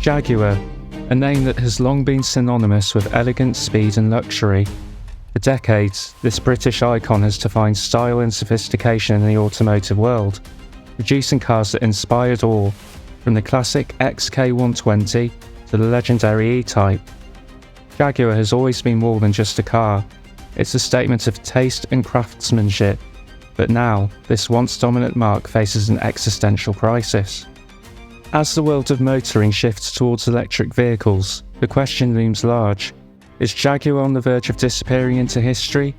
Jaguar, a name that has long been synonymous with elegance, speed and luxury. For decades, this British icon has defined style and sophistication in the automotive world, producing cars that inspired awe, from the classic XK120 to the legendary E-Type. Jaguar has always been more than just a car. It's a statement of taste and craftsmanship. But now, this once dominant marque faces an existential crisis. As the world of motoring shifts towards electric vehicles, the question looms large. Is Jaguar on the verge of disappearing into history?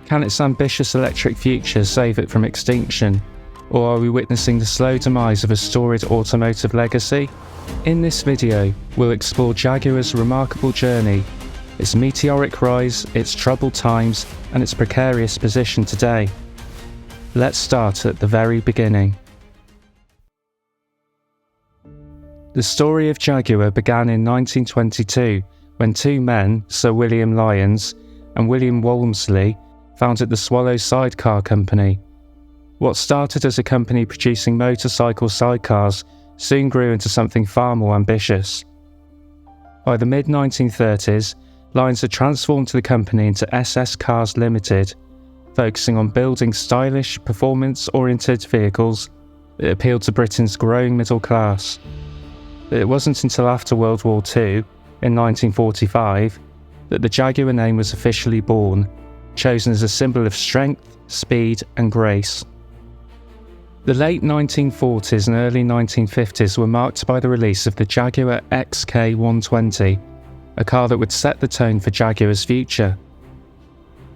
Can its ambitious electric future save it from extinction? Or are we witnessing the slow demise of a storied automotive legacy? In this video, we'll explore Jaguar's remarkable journey, its meteoric rise, its troubled times, and its precarious position today. Let's start at the very beginning. The story of Jaguar began in 1922 when two men, Sir William Lyons and William Walmsley, founded the Swallow Sidecar Company. What started as a company producing motorcycle sidecars soon grew into something far more ambitious. By the mid-1930s, Lyons had transformed the company into SS Cars Limited, focusing on building stylish, performance-oriented vehicles that appealed to Britain's growing middle class. But it wasn't until after World War II, in 1945, that the Jaguar name was officially born, chosen as a symbol of strength, speed and grace. The late 1940s and early 1950s were marked by the release of the Jaguar XK120, a car that would set the tone for Jaguar's future.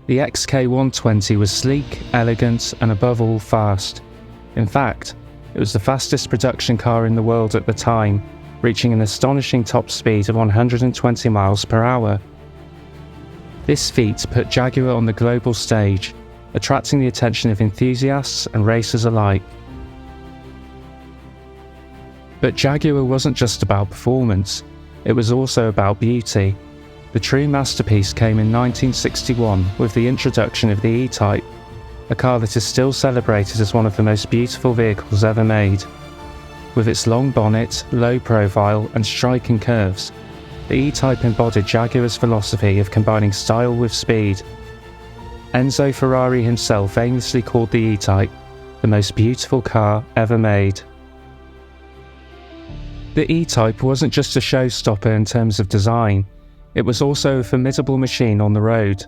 The XK120 was sleek, elegant and above all fast. In fact, it was the fastest production car in the world at the time, reaching an astonishing top speed of 120 miles per hour. This feat put Jaguar on the global stage, attracting the attention of enthusiasts and racers alike. But Jaguar wasn't just about performance, it was also about beauty. The true masterpiece came in 1961 with the introduction of the E-Type, a car that is still celebrated as one of the most beautiful vehicles ever made. With its long bonnet, low profile and striking curves, the E-Type embodied Jaguar's philosophy of combining style with speed. Enzo Ferrari himself famously called the E-Type the most beautiful car ever made. The E-Type wasn't just a showstopper in terms of design, it was also a formidable machine on the road.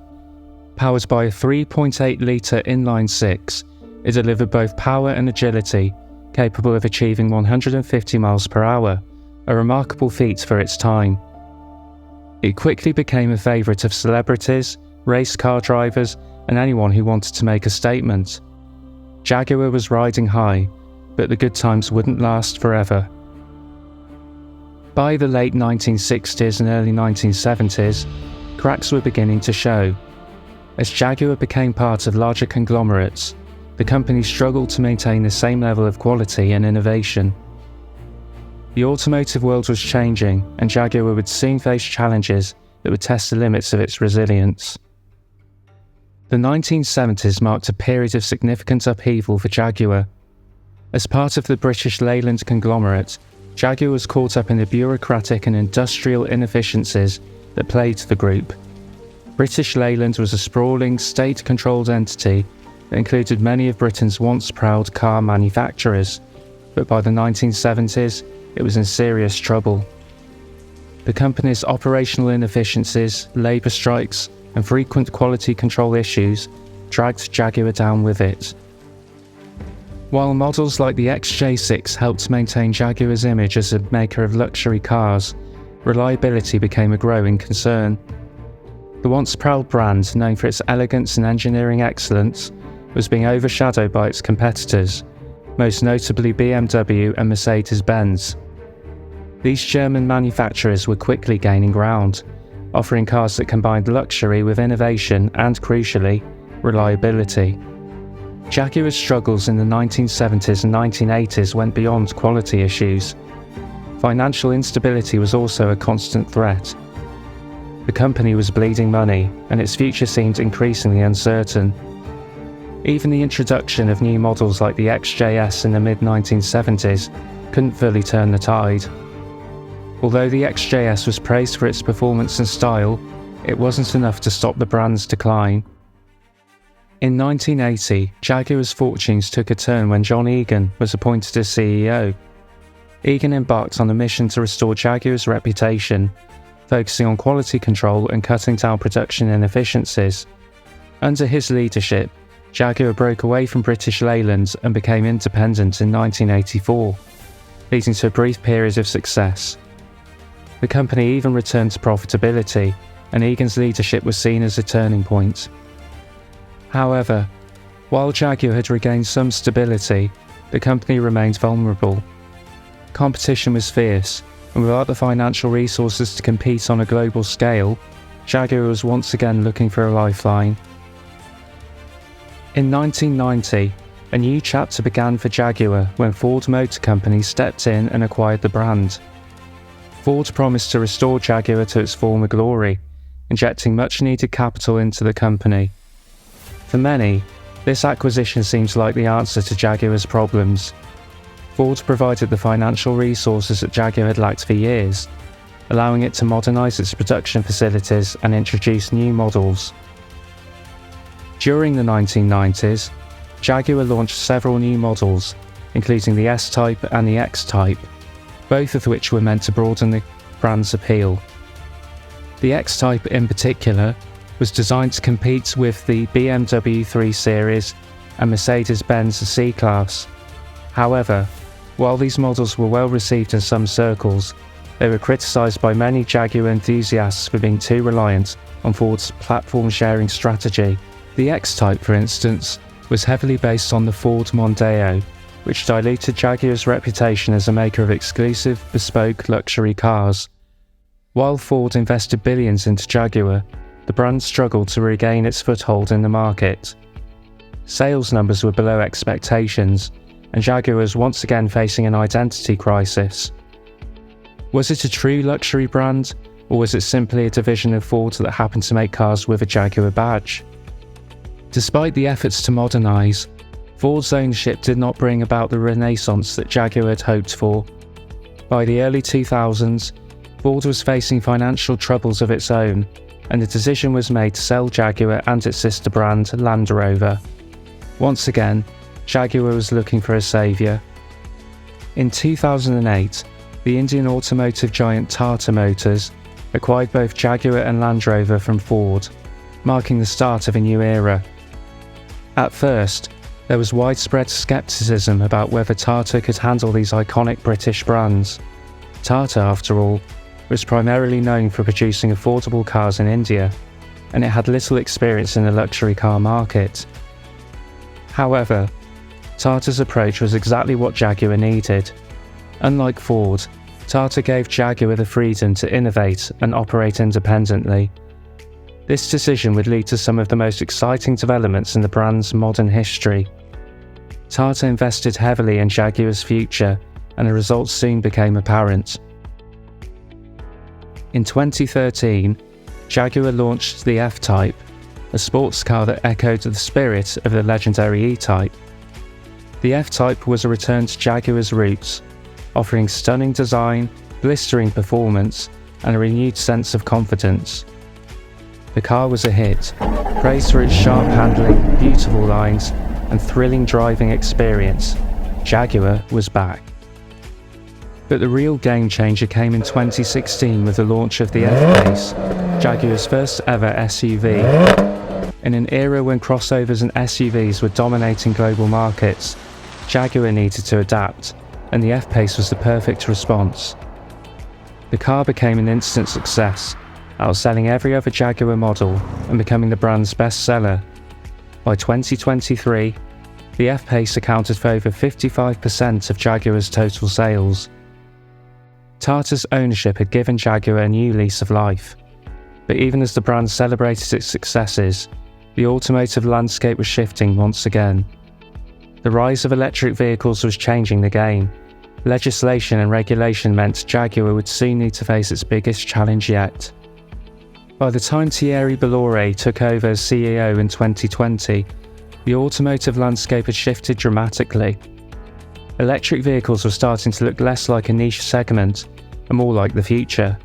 Powered by a 3.8-litre inline-six, it delivered both power and agility, capable of achieving 150 miles per hour, a remarkable feat for its time. It quickly became a favourite of celebrities, race car drivers, and anyone who wanted to make a statement. Jaguar was riding high, but the good times wouldn't last forever. By the late 1960s and early 1970s, cracks were beginning to show. As Jaguar became part of larger conglomerates, the company struggled to maintain the same level of quality and innovation. The automotive world was changing, and Jaguar would soon face challenges that would test the limits of its resilience. The 1970s marked a period of significant upheaval for Jaguar. As part of the British Leyland conglomerate, Jaguar was caught up in the bureaucratic and industrial inefficiencies that plagued the group. British Leyland was a sprawling, state-controlled entity that included many of Britain's once proud car manufacturers, but by the 1970s, it was in serious trouble. The company's operational inefficiencies, labour strikes, and frequent quality control issues dragged Jaguar down with it. While models like the XJ6 helped maintain Jaguar's image as a maker of luxury cars, reliability became a growing concern. The once proud brand, known for its elegance and engineering excellence, was being overshadowed by its competitors, most notably BMW and Mercedes-Benz. These German manufacturers were quickly gaining ground, offering cars that combined luxury with innovation and, crucially, reliability. Jaguar's struggles in the 1970s and 1980s went beyond quality issues. Financial instability was also a constant threat. The company was bleeding money, and its future seemed increasingly uncertain. Even the introduction of new models like the XJS in the mid-1970s couldn't fully turn the tide. Although the XJS was praised for its performance and style, it wasn't enough to stop the brand's decline. In 1980, Jaguar's fortunes took a turn when John Egan was appointed as CEO. Egan embarked on a mission to restore Jaguar's reputation, focusing on quality control and cutting down production inefficiencies. Under his leadership, Jaguar broke away from British Leyland and became independent in 1984, leading to a brief period of success. The company even returned to profitability, and Egan's leadership was seen as a turning point. However, while Jaguar had regained some stability, the company remained vulnerable. Competition was fierce, and without the financial resources to compete on a global scale, Jaguar was once again looking for a lifeline. In 1990, a new chapter began for Jaguar when Ford Motor Company stepped in and acquired the brand. Ford promised to restore Jaguar to its former glory, injecting much-needed capital into the company. For many, this acquisition seems like the answer to Jaguar's problems. Ford provided the financial resources that Jaguar had lacked for years, allowing it to modernise its production facilities and introduce new models. During the 1990s, Jaguar launched several new models, including the S-Type and the X-Type, both of which were meant to broaden the brand's appeal. The X-Type in particular was designed to compete with the BMW 3 Series and Mercedes-Benz C-Class. However, while these models were well received in some circles, they were criticised by many Jaguar enthusiasts for being too reliant on Ford's platform-sharing strategy. The X-Type, for instance, was heavily based on the Ford Mondeo, which diluted Jaguar's reputation as a maker of exclusive, bespoke luxury cars. While Ford invested billions into Jaguar, the brand struggled to regain its foothold in the market. Sales numbers were below expectations, and Jaguar was once again facing an identity crisis. Was it a true luxury brand, or was it simply a division of Ford that happened to make cars with a Jaguar badge? Despite the efforts to modernise, Ford's ownership did not bring about the renaissance that Jaguar had hoped for. By the early 2000s, Ford was facing financial troubles of its own, and the decision was made to sell Jaguar and its sister brand, Land Rover. Once again, Jaguar was looking for a saviour. In 2008, the Indian automotive giant Tata Motors acquired both Jaguar and Land Rover from Ford, marking the start of a new era. At first, there was widespread scepticism about whether Tata could handle these iconic British brands. Tata, after all, was primarily known for producing affordable cars in India, and it had little experience in the luxury car market. However, Tata's approach was exactly what Jaguar needed. Unlike Ford, Tata gave Jaguar the freedom to innovate and operate independently. This decision would lead to some of the most exciting developments in the brand's modern history. Tata invested heavily in Jaguar's future, and the results soon became apparent. In 2013, Jaguar launched the F-Type, a sports car that echoed the spirit of the legendary E-Type. The F-Type was a return to Jaguar's roots, offering stunning design, blistering performance, and a renewed sense of confidence. The car was a hit, praised for its sharp handling, beautiful lines, and thrilling driving experience. Jaguar was back. But the real game changer came in 2016 with the launch of the F-Pace, Jaguar's first ever SUV. In an era when crossovers and SUVs were dominating global markets, Jaguar needed to adapt, and the F-Pace was the perfect response. The car became an instant success, outselling every other Jaguar model and becoming the brand's best seller. By 2023, the F-Pace accounted for over 55% of Jaguar's total sales. Tata's ownership had given Jaguar a new lease of life, but even as the brand celebrated its successes, the automotive landscape was shifting once again. The rise of electric vehicles was changing the game. Legislation and regulation meant Jaguar would soon need to face its biggest challenge yet. By the time Thierry Bolloré took over as CEO in 2020, the automotive landscape had shifted dramatically. Electric vehicles were starting to look less like a niche segment and more like the future.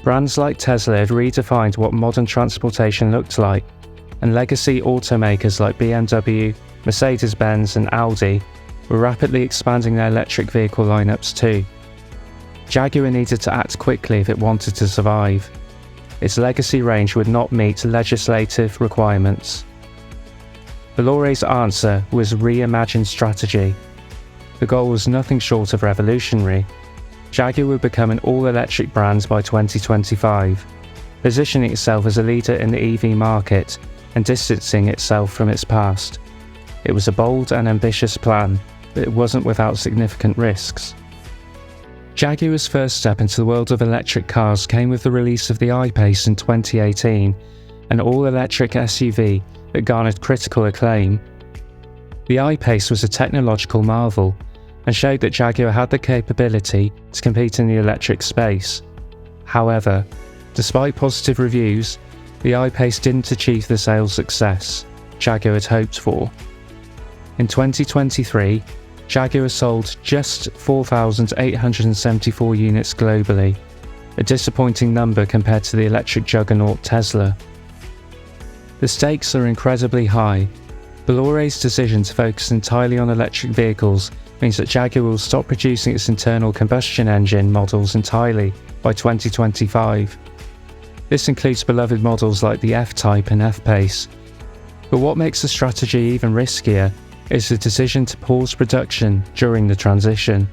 Brands like Tesla had redefined what modern transportation looked like, and legacy automakers like BMW, Mercedes-Benz and Audi were rapidly expanding their electric vehicle lineups too. Jaguar needed to act quickly if it wanted to survive. Its legacy range would not meet legislative requirements. Bolloré's answer was Reimagine strategy. The goal was nothing short of revolutionary. Jaguar would become an all-electric brand by 2025, positioning itself as a leader in the EV market and distancing itself from its past. It was a bold and ambitious plan, but it wasn't without significant risks. Jaguar's first step into the world of electric cars came with the release of the I-Pace in 2018, an all-electric SUV that garnered critical acclaim. The I-Pace was a technological marvel and showed that Jaguar had the capability to compete in the electric space. However, despite positive reviews, the I-Pace didn't achieve the sales success Jaguar had hoped for. In 2023, Jaguar sold just 4,874 units globally, a disappointing number compared to the electric juggernaut Tesla. The stakes are incredibly high. Bolloré's decision to focus entirely on electric vehicles means that Jaguar will stop producing its internal combustion engine models entirely by 2025. This includes beloved models like the F-Type and F-Pace. But what makes the strategy even riskier is the decision to pause production during the transition.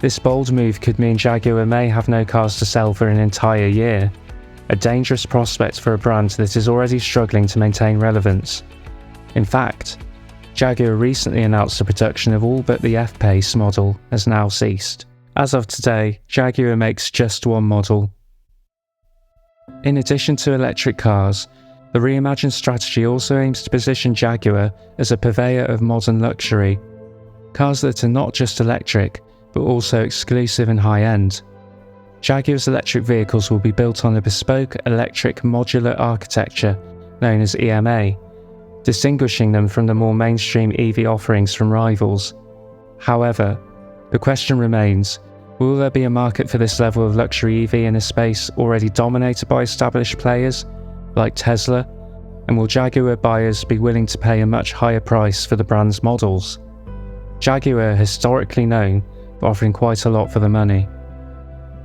This bold move could mean Jaguar may have no cars to sell for an entire year, a dangerous prospect for a brand that is already struggling to maintain relevance. In fact, Jaguar recently announced the production of all but the F-Pace model has now ceased. As of today, Jaguar makes just one model. In addition to electric cars, the Reimagine strategy also aims to position Jaguar as a purveyor of modern luxury. Cars that are not just electric, but also exclusive and high-end. Jaguar's electric vehicles will be built on a bespoke electric modular architecture known as EMA, distinguishing them from the more mainstream EV offerings from rivals. However, the question remains, will there be a market for this level of luxury EV in a space already dominated by established players like Tesla, and will Jaguar buyers be willing to pay a much higher price for the brand's models? Jaguar are historically known for offering quite a lot for the money.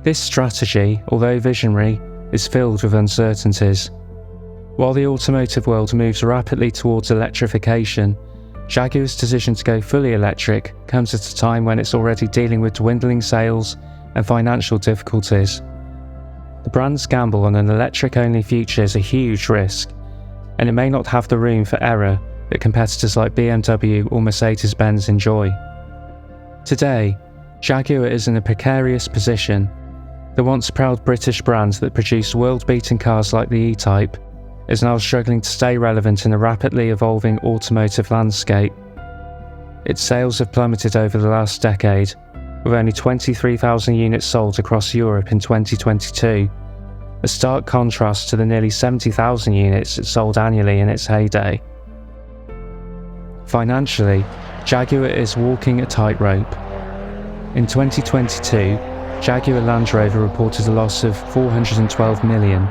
This strategy, although visionary, is filled with uncertainties. While the automotive world moves rapidly towards electrification, Jaguar's decision to go fully electric comes at a time when it's already dealing with dwindling sales and financial difficulties. The brand's gamble on an electric-only future is a huge risk, and it may not have the room for error that competitors like BMW or Mercedes-Benz enjoy. Today, Jaguar is in a precarious position. The once proud British brand that produced world-beating cars like the E-Type is now struggling to stay relevant in a rapidly evolving automotive landscape. Its sales have plummeted over the last decade, with only 23,000 units sold across Europe in 2022, a stark contrast to the nearly 70,000 units it sold annually in its heyday. Financially, Jaguar is walking a tightrope. In 2022, Jaguar Land Rover reported a loss of $412 million,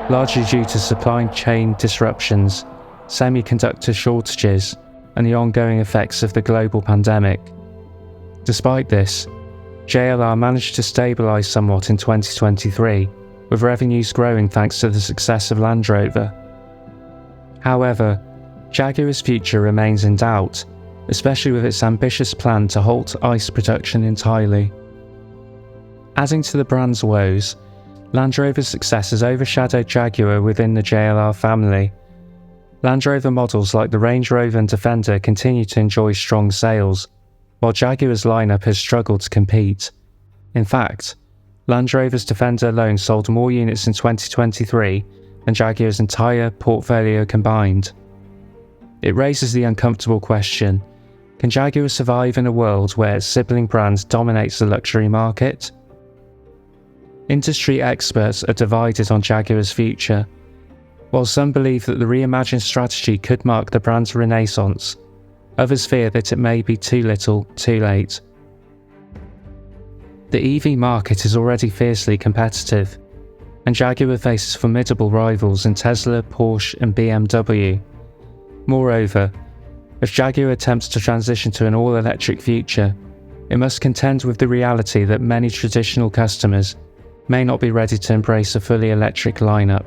largely due to supply chain disruptions, semiconductor shortages, and the ongoing effects of the global pandemic. Despite this, JLR managed to stabilise somewhat in 2023, with revenues growing thanks to the success of Land Rover. However, Jaguar's future remains in doubt, especially with its ambitious plan to halt ICE production entirely. Adding to the brand's woes, Land Rover's success has overshadowed Jaguar within the JLR family. Land Rover models like the Range Rover and Defender continue to enjoy strong sales, while Jaguar's lineup has struggled to compete. In fact, Land Rover's Defender alone sold more units in 2023 than Jaguar's entire portfolio combined. It raises the uncomfortable question, can Jaguar survive in a world where its sibling brand dominates the luxury market? Industry experts are divided on Jaguar's future. While some believe that the Reimagine strategy could mark the brand's renaissance, others fear that it may be too little, too late. The EV market is already fiercely competitive, and Jaguar faces formidable rivals in Tesla, Porsche and BMW. Moreover, as Jaguar attempts to transition to an all-electric future, it must contend with the reality that many traditional customers may not be ready to embrace a fully electric lineup.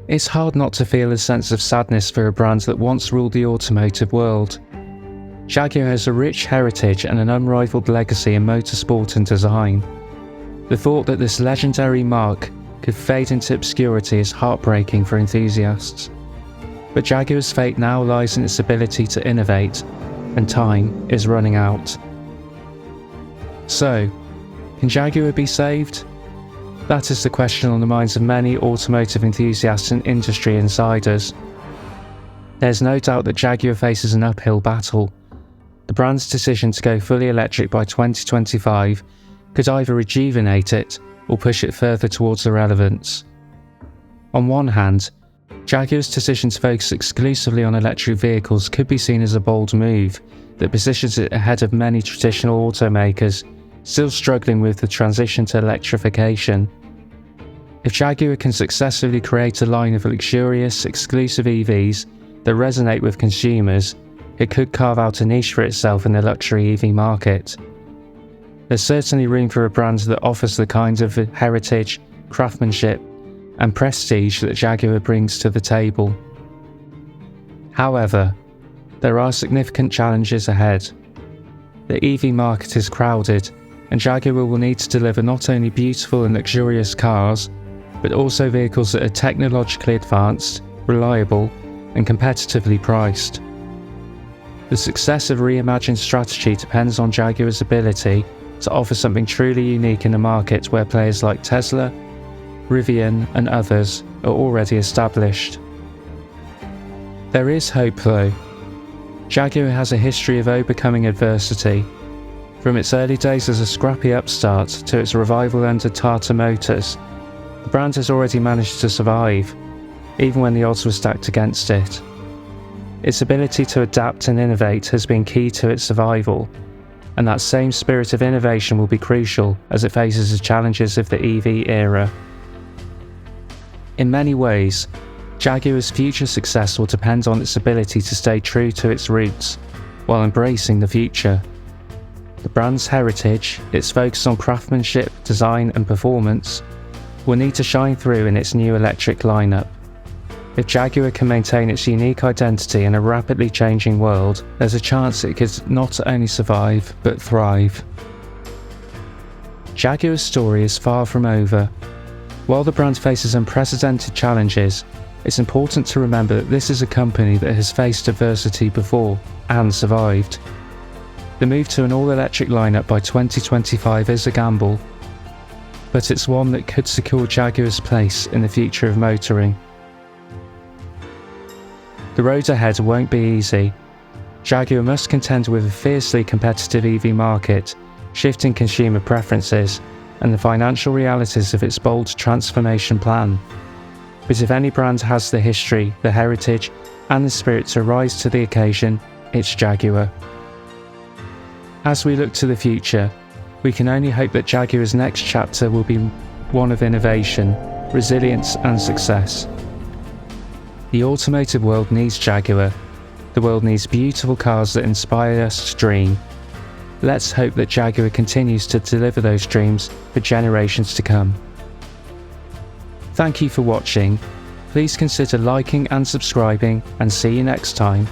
It's hard not to feel a sense of sadness for a brand that once ruled the automotive world. Jaguar has a rich heritage and an unrivaled legacy in motorsport and design. The thought that this legendary marque could fade into obscurity is heartbreaking for enthusiasts. But Jaguar's fate now lies in its ability to innovate, and time is running out. So, can Jaguar be saved? That is the question on the minds of many automotive enthusiasts and industry insiders. There's no doubt that Jaguar faces an uphill battle. The brand's decision to go fully electric by 2025 could either rejuvenate it or push it further towards irrelevance. On one hand, Jaguar's decision to focus exclusively on electric vehicles could be seen as a bold move that positions it ahead of many traditional automakers still struggling with the transition to electrification. If Jaguar can successfully create a line of luxurious, exclusive EVs that resonate with consumers, it could carve out a niche for itself in the luxury EV market. There's certainly room for a brand that offers the kinds of heritage, craftsmanship, and prestige that Jaguar brings to the table. However, there are significant challenges ahead. The EV market is crowded, and Jaguar will need to deliver not only beautiful and luxurious cars, but also vehicles that are technologically advanced, reliable, and competitively priced. The success of Reimagine's strategy depends on Jaguar's ability to offer something truly unique in a market where players like Tesla, Rivian and others are already established. There is hope though. Jaguar has a history of overcoming adversity. From its early days as a scrappy upstart to its revival under Tata Motors, the brand has already managed to survive, even when the odds were stacked against it. Its ability to adapt and innovate has been key to its survival, and that same spirit of innovation will be crucial as it faces the challenges of the EV era. In many ways, Jaguar's future success will depend on its ability to stay true to its roots, while embracing the future. The brand's heritage, its focus on craftsmanship, design and performance, will need to shine through in its new electric lineup. If Jaguar can maintain its unique identity in a rapidly changing world, there's a chance it could not only survive, but thrive. Jaguar's story is far from over. While the brand faces unprecedented challenges, it's important to remember that this is a company that has faced adversity before and survived. The move to an all-electric lineup by 2025 is a gamble, but it's one that could secure Jaguar's place in the future of motoring. The road ahead won't be easy. Jaguar must contend with a fiercely competitive EV market, shifting consumer preferences, and the financial realities of its bold transformation plan. But if any brand has the history, the heritage, and the spirit to rise to the occasion, it's Jaguar. As we look to the future, we can only hope that Jaguar's next chapter will be one of innovation, resilience, and success. The automotive world needs Jaguar. The world needs beautiful cars that inspire us to dream. Let's hope that Jaguar continues to deliver those dreams for generations to come. Thank you for watching. Please consider liking and subscribing, and see you next time.